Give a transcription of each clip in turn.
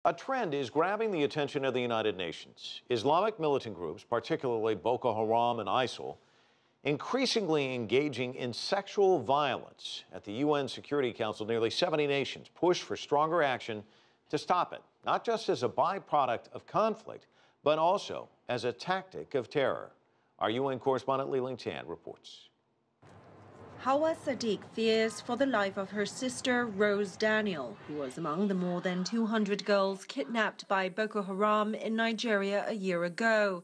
A trend is grabbing the attention of the United Nations. Islamic militant groups, particularly Boko Haram and ISIL, increasingly engaging in sexual violence. At the UN Security Council, nearly 70 nations push for stronger action to stop it, not just as a byproduct of conflict, but also as a tactic of terror. Our UN correspondent Liling reports. Hawa Sadiq fears for the life of her sister, Rose Daniel, who was among the more than 200 girls kidnapped by Boko Haram in Nigeria a year ago.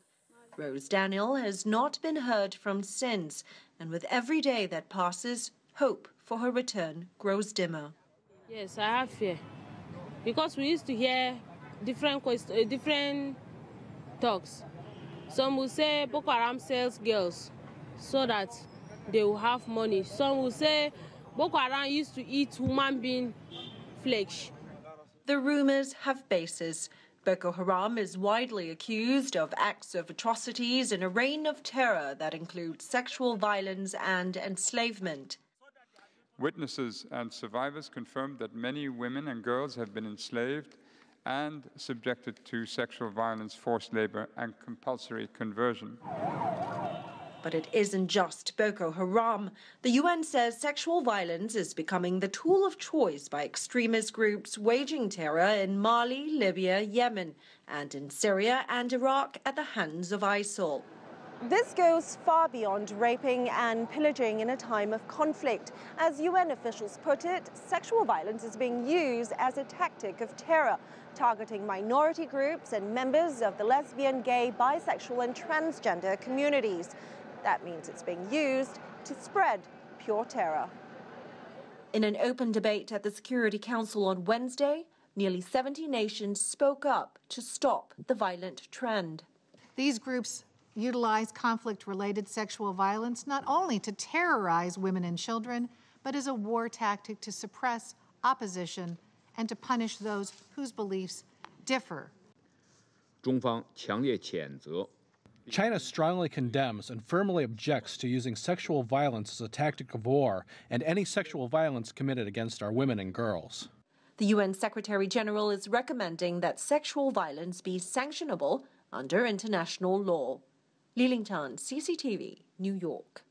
Rose Daniel has not been heard from since, and with every day that passes, hope for her return grows dimmer. Yes, I have fear, because we used to hear different talks. Some will say Boko Haram sells girls so that they will have money. Some will say Boko Haram used to eat human being flesh. The rumors have basis. Boko Haram is widely accused of acts of atrocities in a reign of terror that includes sexual violence and enslavement. Witnesses and survivors confirmed that many women and girls have been enslaved and subjected to sexual violence, forced labor, and compulsory conversion. But it isn't just Boko Haram. The UN says sexual violence is becoming the tool of choice by extremist groups waging terror in Mali, Libya, Yemen, and in Syria and Iraq at the hands of ISIL. This goes far beyond raping and pillaging in a time of conflict. As UN officials put it, sexual violence is being used as a tactic of terror, targeting minority groups and members of the lesbian, gay, bisexual, and transgender communities. That means it's being used to spread pure terror. In an open debate at the Security Council on Wednesday, nearly 70 nations spoke up to stop the violent trend. These groups utilize conflict-related sexual violence not only to terrorize women and children, but as a war tactic to suppress opposition and to punish those whose beliefs differ. 中方强烈谴责 China strongly condemns and firmly objects to using sexual violence as a tactic of war and any sexual violence committed against our women and girls. The UN Secretary General is recommending that sexual violence be sanctionable under international law. Liling, CCTV, New York.